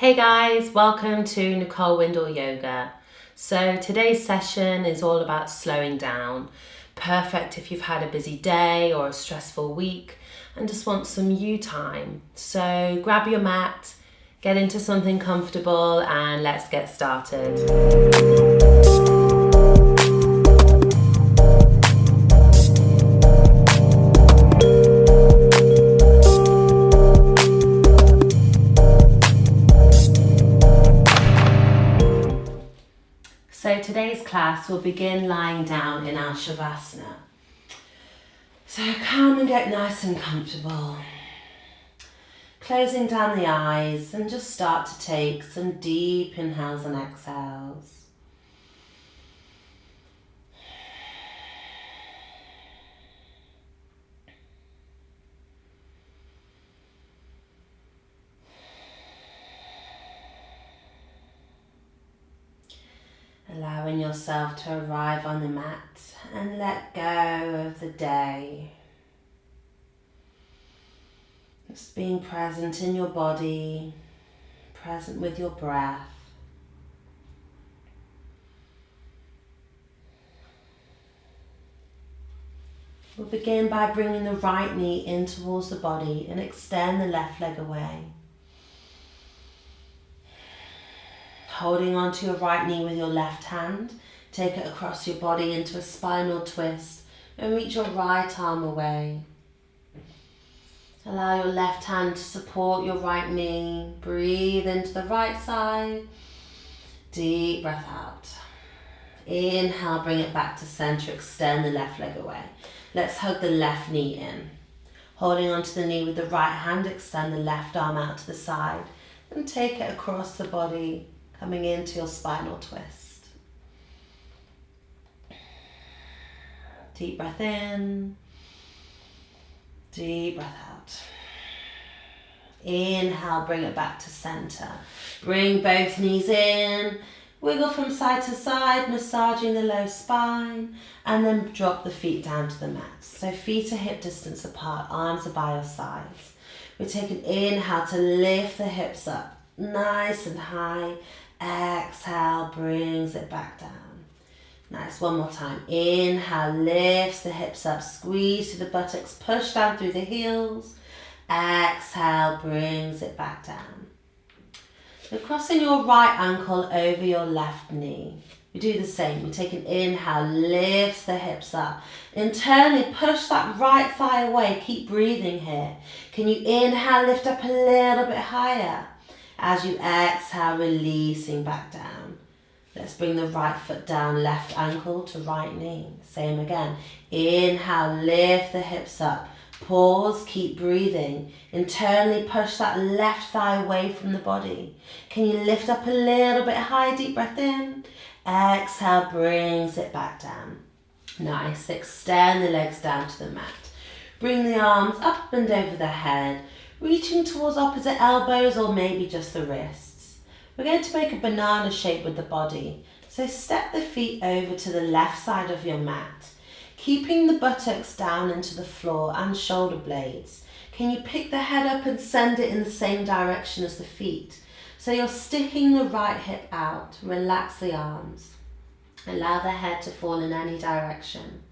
Hey guys, welcome to Nicole Windle Yoga. So today's session is all about slowing down. Perfect if you've had a busy day or a stressful week and just want some you time. So grab your mat, get into something comfortable and let's get started. So today's class will begin lying down in our shavasana. So come and get nice and comfortable. Closing down the eyes and just start to take some deep inhales and exhales. Allowing yourself to arrive on the mat and let go of the day. Just being present in your body, present with your breath. We'll begin by bringing the right knee in towards the body and extend the left leg away. Holding onto your right knee with your left hand, take it across your body into a spinal twist and reach your right arm away. Allow your left hand to support your right knee. Breathe into the right side. Deep breath out. Inhale, bring it back to center, extend the left leg away. Let's hug the left knee in. Holding onto the knee with the right hand, extend the left arm out to the side and take it across the body, coming into your spinal twist. Deep breath in, deep breath out. Inhale, bring it back to center. Bring both knees in, wiggle from side to side, massaging the low spine, and then drop the feet down to the mat. So feet are hip distance apart, arms are by your sides. We take an inhale to lift the hips up, nice and high. Exhale, brings it back down. Nice, one more time. Inhale, lifts the hips up, squeeze to the buttocks, push down through the heels. Exhale, brings it back down. So crossing your right ankle over your left knee. We do the same. We take an inhale, lifts the hips up. Internally push that right thigh away. Keep breathing here. Can you inhale, lift up a little bit higher? As you exhale, releasing back down. Let's bring the right foot down, left ankle to right knee. Same again. Inhale, lift the hips up. Pause, keep breathing. Internally push that left thigh away from the body. Can you lift up a little bit high? Deep breath in. Exhale, brings it back down. Nice. Extend the legs down to the mat. Bring the arms up and over the head, reaching towards opposite elbows or maybe just the wrists. We're going to make a banana shape with the body. So step the feet over to the left side of your mat, keeping the buttocks down into the floor and shoulder blades. Can you pick the head up and send it in the same direction as the feet? So you're sticking the right hip out. Relax the arms. Allow the head to fall in any direction.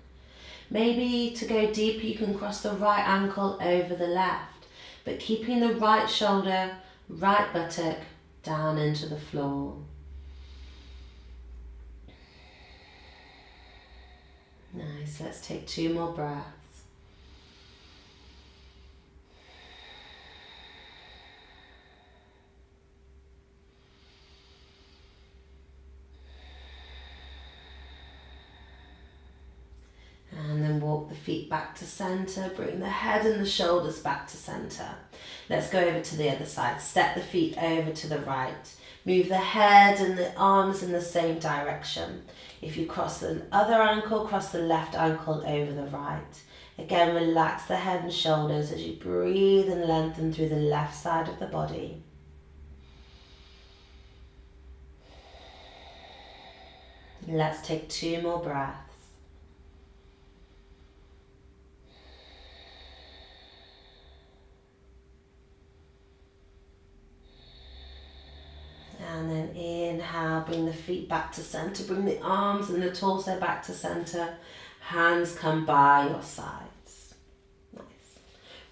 Maybe to go deeper, you can cross the right ankle over the left, but keeping the right shoulder, right buttock down into the floor. Nice, let's take 2 more breaths. And then walk the feet back to center, bring the head and the shoulders back to center. Let's go over to the other side. Step the feet over to the right. Move the head and the arms in the same direction. If you cross the other ankle, cross the left ankle over the right. Again, relax the head and shoulders as you breathe and lengthen through the left side of the body. Let's take 2 more breaths. And then inhale, bring the feet back to center. Bring the arms and the torso back to center. Hands come by your sides. Nice.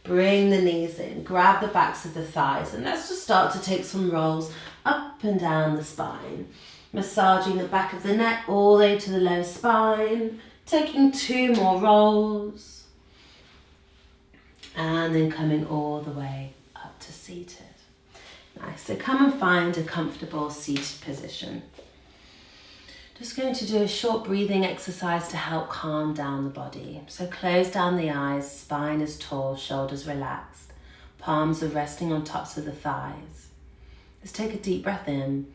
Bring the knees in. Grab the backs of the thighs. And let's just start to take some rolls up and down the spine. Massaging the back of the neck all the way to the lower spine. Taking 2 more rolls. And then coming all the way up to seated. Nice, so come and find a comfortable seated position. Just going to do a short breathing exercise to help calm down the body. So close down the eyes, spine is tall, shoulders relaxed. Palms are resting on tops of the thighs. Let's take a deep breath in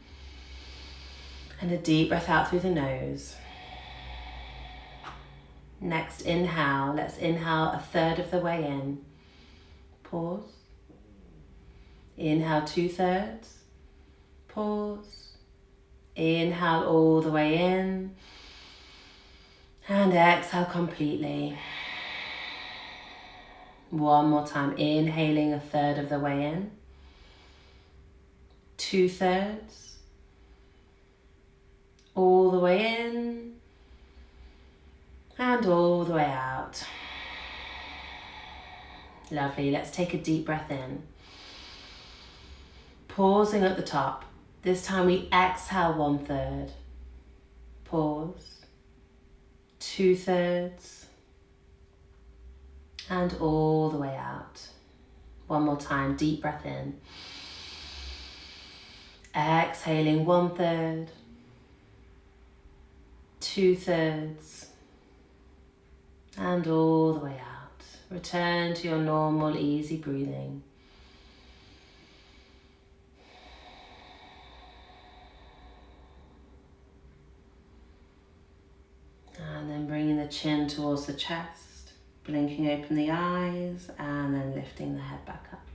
and a deep breath out through the nose. Next inhale, let's inhale 1/3 of the way in. Pause. Inhale 2/3. Pause. Inhale all the way in. And exhale completely. One more time. Inhaling 1/3 of the way in. 2/3. All the way in. And all the way out. Lovely. Let's take a deep breath in. Pausing at the top. This time we exhale 1/3. Pause. 2/3. And all the way out. One more time. Deep breath in. Exhaling 1/3. 2/3. And all the way out. Return to your normal, easy breathing. And then bringing the chin towards the chest, blinking open the eyes, and then lifting the head back up.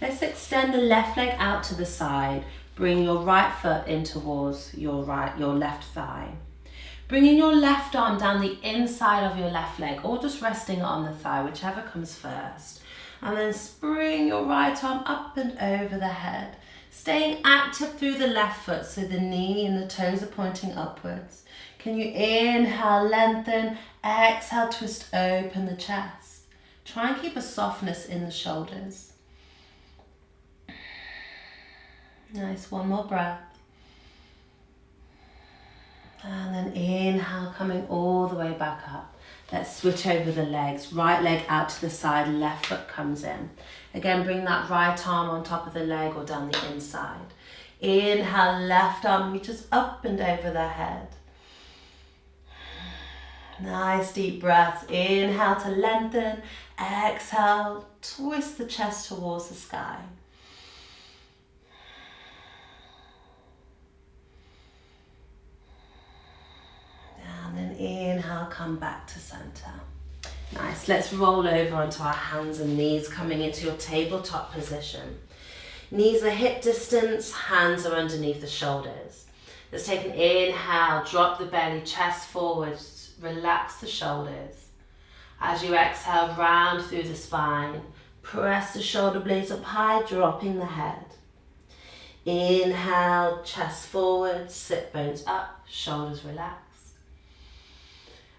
Let's extend the left leg out to the side. Bring your right foot in towards your left thigh. Bringing your left arm down the inside of your left leg, or just resting it on the thigh, whichever comes first. And then bring your right arm up and over the head. Staying active through the left foot, so the knee and the toes are pointing upwards. Can you inhale, lengthen, exhale, twist open the chest. Try and keep a softness in the shoulders. Nice, one more breath. And then inhale, coming all the way back up. Let's switch over the legs. Right leg out to the side, left foot comes in. Again, bring that right arm on top of the leg or down the inside. Inhale, left arm reaches up and over the head. Nice deep breaths. Inhale to lengthen. Exhale, twist the chest towards the sky. And then inhale, come back to center. Nice. Let's roll over onto our hands and knees, coming into your tabletop position. Knees are hip distance, hands are underneath the shoulders. Let's take an inhale, drop the belly, chest forward. Relax the shoulders. As you exhale, round through the spine. Press the shoulder blades up high, dropping the head. Inhale, chest forward, sit bones up, shoulders relaxed.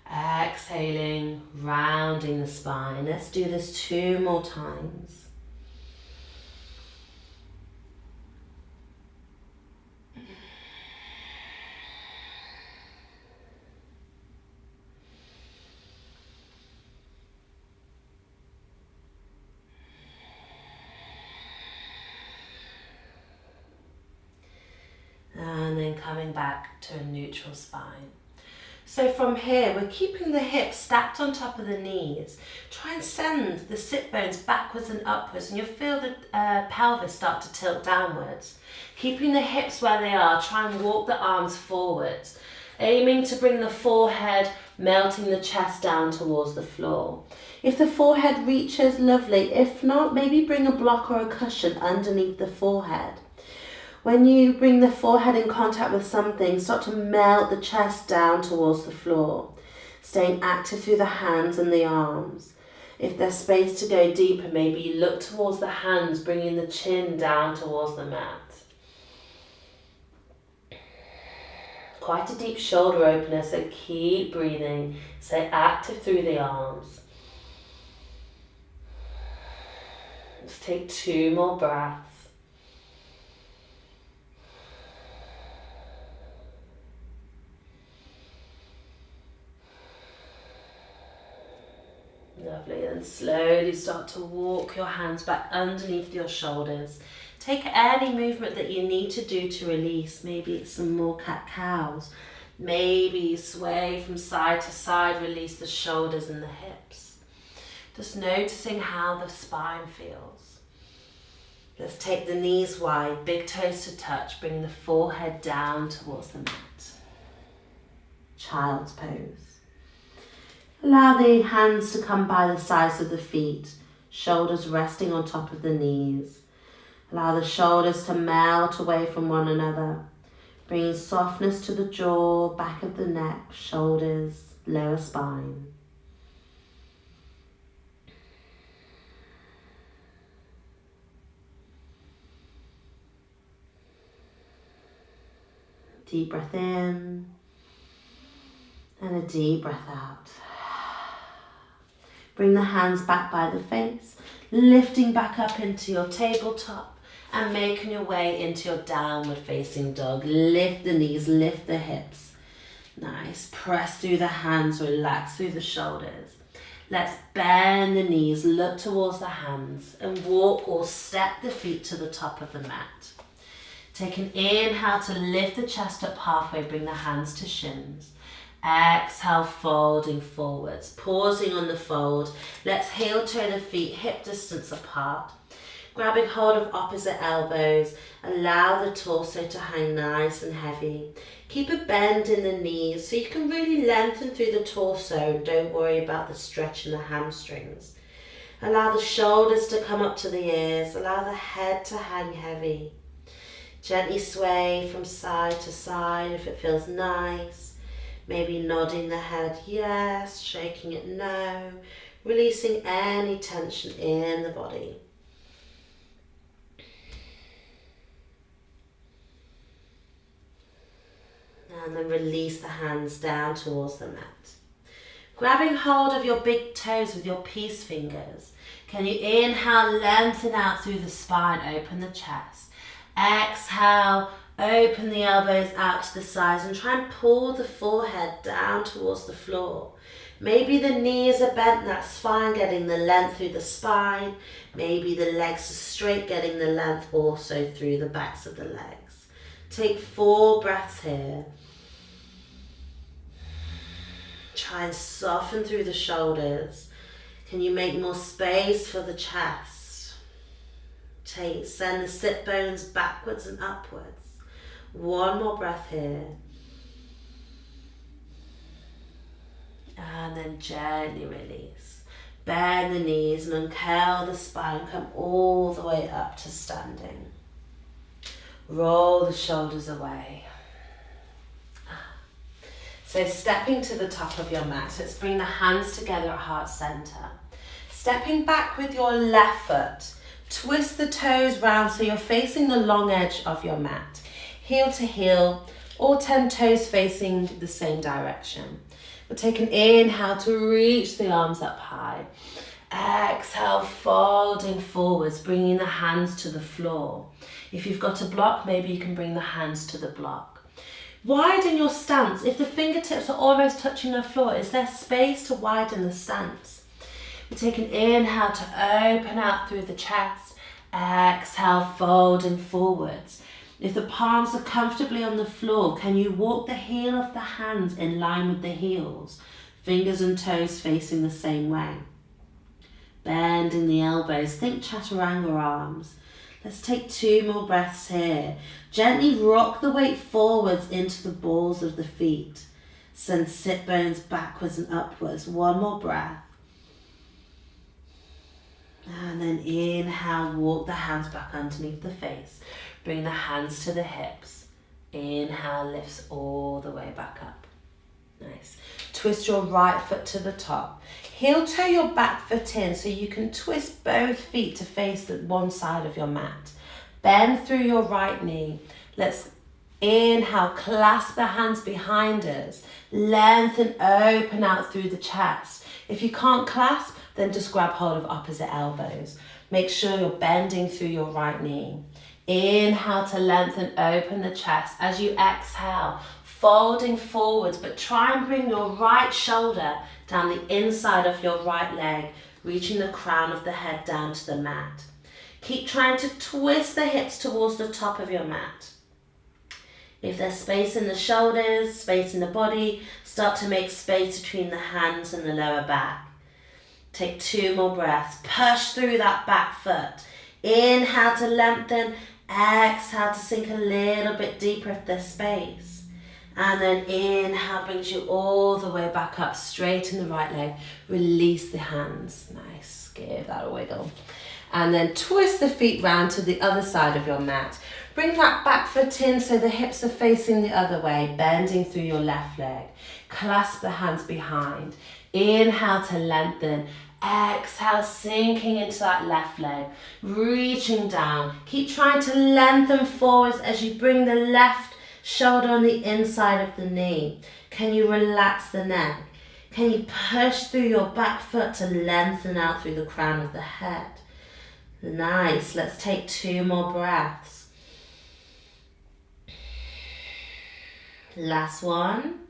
Exhaling, rounding the spine. Let's do this 2 more times. And then coming back to a neutral spine. So from here, we're keeping the hips stacked on top of the knees. Try and send the sit bones backwards and upwards, and you'll feel the pelvis start to tilt downwards. Keeping the hips where they are, try and walk the arms forwards. Aiming to bring the forehead, melting the chest down towards the floor. If the forehead reaches, lovely. If not, maybe bring a block or a cushion underneath the forehead. When you bring the forehead in contact with something, start to melt the chest down towards the floor, staying active through the hands and the arms. If there's space to go deeper, maybe you look towards the hands, bringing the chin down towards the mat. Quite a deep shoulder opener, so keep breathing. Stay active through the arms. Let's take 2 more breaths. Lovely, and slowly start to walk your hands back underneath your shoulders. Take any movement that you need to do to release. Maybe it's some more cat-cows. Maybe sway from side to side, release the shoulders and the hips. Just noticing how the spine feels. Let's take the knees wide, big toes to touch, bring the forehead down towards the mat. Child's pose. Allow the hands to come by the sides of the feet, shoulders resting on top of the knees. Allow the shoulders to melt away from one another, bringing softness to the jaw, back of the neck, shoulders, lower spine. Deep breath in and a deep breath out. Bring the hands back by the face, lifting back up into your tabletop and making your way into your downward facing dog. Lift the knees, lift the hips. Nice. Press through the hands, relax through the shoulders. Let's bend the knees, look towards the hands and walk or step the feet to the top of the mat. Take an inhale to lift the chest up halfway, bring the hands to shins. Exhale, folding forwards, pausing on the fold. Let's heel toe the feet hip distance apart. Grabbing hold of opposite elbows, allow the torso to hang nice and heavy. Keep a bend in the knees so you can really lengthen through the torso and don't worry about the stretch in the hamstrings. Allow the shoulders to come up to the ears, allow the head to hang heavy. Gently sway from side to side if it feels nice. Maybe nodding the head yes, shaking it no, releasing any tension in the body. And then release the hands down towards the mat. Grabbing hold of your big toes with your peace fingers. Can you inhale, lengthen out through the spine, open the chest. Exhale, open the elbows out to the sides and try and pull the forehead down towards the floor. Maybe the knees are bent, that's fine, getting the length through the spine. Maybe the legs are straight, getting the length also through the backs of the legs. Take 4 breaths here. Try and soften through the shoulders. Can you make more space for the chest? Send the sit bones backwards and upwards. 1 more breath here. And then gently release. Bend the knees and uncurl the spine. Come all the way up to standing. Roll the shoulders away. So stepping to the top of your mat, let's bring the hands together at heart center. Stepping back with your left foot, twist the toes round so you're facing the long edge of your mat. Heel to heel, all 10 toes facing the same direction. We'll take an inhale to reach the arms up high. Exhale, folding forwards, bringing the hands to the floor. If you've got a block, maybe you can bring the hands to the block. Widen your stance. If the fingertips are almost touching the floor, is there space to widen the stance? We take an inhale to open out through the chest. Exhale, folding forwards. If the palms are comfortably on the floor, can you walk the heel of the hands in line with the heels? Fingers and toes facing the same way. Bending the elbows, think chaturanga arms. Let's take 2 more breaths here. Gently rock the weight forwards into the balls of the feet. Send sit bones backwards and upwards. 1 more breath. And then inhale, walk the hands back underneath the face. Bring the hands to the hips. Inhale, lifts all the way back up. Nice. Twist your right foot to the top. Heel toe your back foot in so you can twist both feet to face the one side of your mat. Bend through your right knee. Let's Inhale, clasp the hands behind us. Lengthen, open out through the chest. If you can't clasp, then just grab hold of opposite elbows. Make sure you're bending through your right knee. Inhale to lengthen, open the chest. As you exhale, folding forwards, but try and bring your right shoulder down the inside of your right leg, reaching the crown of the head down to the mat. Keep trying to twist the hips towards the top of your mat. If there's space in the shoulders, space in the body, start to make space between the hands and the lower back. Take 2 more breaths. Push through that back foot. Inhale to lengthen. Exhale to sink a little bit deeper if there's space. And then inhale brings you all the way back up, straighten the right leg. Release the hands. Nice. Give that a wiggle. And then twist the feet round to the other side of your mat. Bring that back foot in so the hips are facing the other way, bending through your left leg. Clasp the hands behind. Inhale to lengthen. Exhale, sinking into that left leg, reaching down. Keep trying to lengthen forwards as you bring the left shoulder on the inside of the knee. Can you relax the neck? Can you push through your back foot to lengthen out through the crown of the head? Nice. Let's take 2 more breaths. Last one.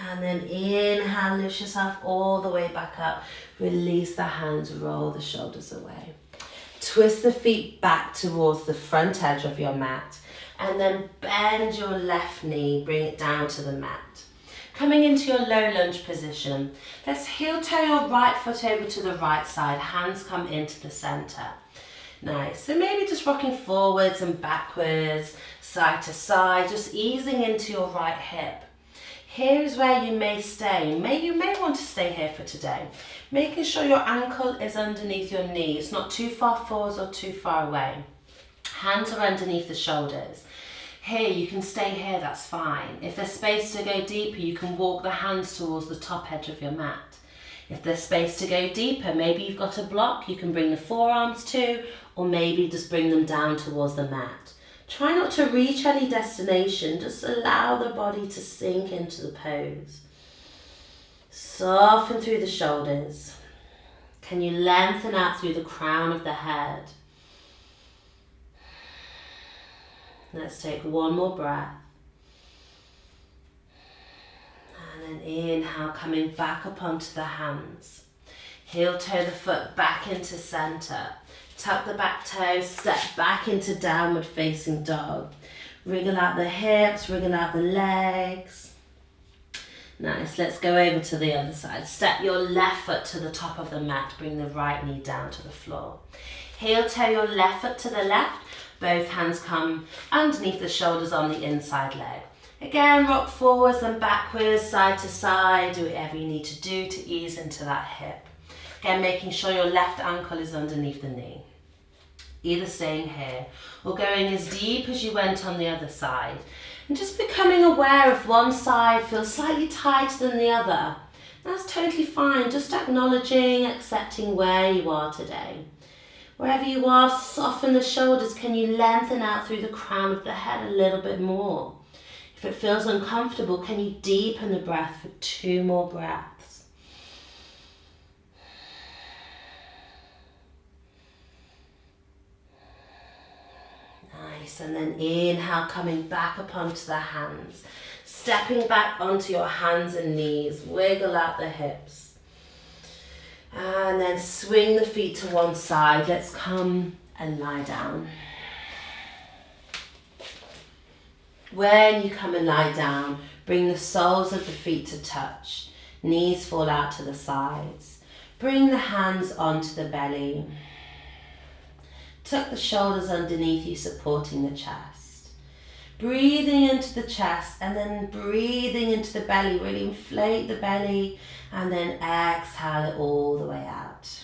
And then inhale, lift yourself all the way back up. Release the hands, roll the shoulders away. Twist the feet back towards the front edge of your mat. And then bend your left knee, bring it down to the mat. Coming into your low lunge position, let's heel toe your right foot over to the right side. Hands come into the center. Nice. So maybe just rocking forwards and backwards, side to side, just easing into your right hip. Here's where you may stay. You may want to stay here for today. Making sure your ankle is underneath your knee. It's not too far forwards or too far away. Hands are underneath the shoulders. Here, you can stay here, that's fine. If there's space to go deeper, you can walk the hands towards the top edge of your mat. If there's space to go deeper, maybe you've got a block, you can bring the forearms to, or maybe just bring them down towards the mat. Try not to reach any destination, just allow the body to sink into the pose. Soften through the shoulders. Can you lengthen out through the crown of the head? Let's take 1 more breath. And then inhale, coming back up onto the hands. Heel toe the foot back into center. Tuck the back toes, step back into downward facing dog. Wriggle out the hips, wriggle out the legs. Nice, let's go over to the other side. Step your left foot to the top of the mat, bring the right knee down to the floor. Heel toe your left foot to the left, both hands come underneath the shoulders on the inside leg. Again, rock forwards and backwards, side to side, do whatever you need to do to ease into that hip. Again, making sure your left ankle is underneath the knee. Either staying here or going as deep as you went on the other side. And just becoming aware if one side feels slightly tighter than the other. That's totally fine, just acknowledging, accepting where you are today. Wherever you are, soften the shoulders. Can you lengthen out through the crown of the head a little bit more? If it feels uncomfortable, can you deepen the breath for 2 more breaths? Nice, and then inhale, coming back up onto the hands. Stepping back onto your hands and knees, wiggle out the hips. And then swing the feet to one side. Let's come and lie down. When you come and lie down, bring the soles of the feet to touch. Knees fall out to the sides. Bring the hands onto the belly. Tuck the shoulders underneath you, supporting the chest. Breathing into the chest and then breathing into the belly. Really inflate the belly and then exhale it all the way out.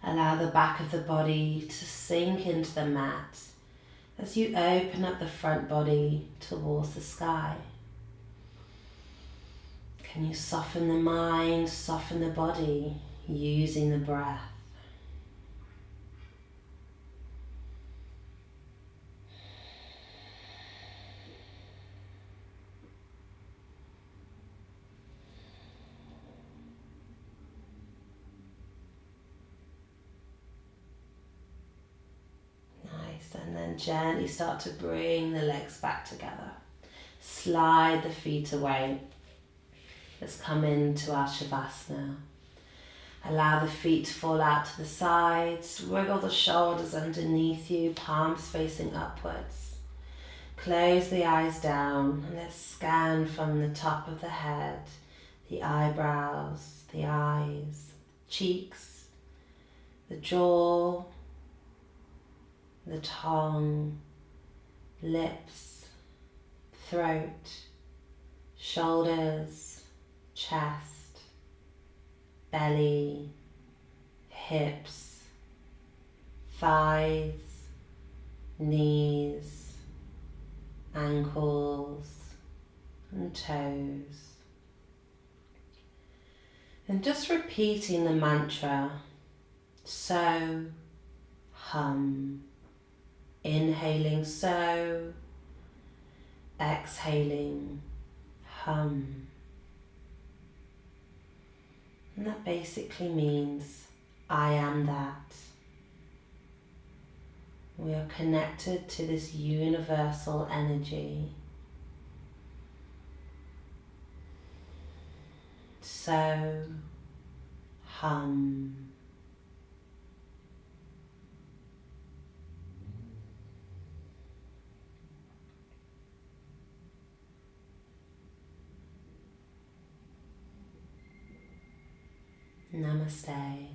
Allow the back of the body to sink into the mat as you open up the front body towards the sky. Can you soften the mind, soften the body using the breath? then gently start to bring the legs back together. Slide the feet away. Let's come into our Shavasana. Allow the feet to fall out to the sides. Wiggle the shoulders underneath you, palms facing upwards. Close the eyes down and let's scan from the top of the head, the eyebrows, the eyes, cheeks, the jaw, the tongue, lips, throat, shoulders, chest, belly, hips, thighs, knees, ankles and toes. And just repeating the mantra, so, hum. Inhaling so, exhaling hum. And that basically means I am that. We are connected to this universal energy. So, hum. Namaste.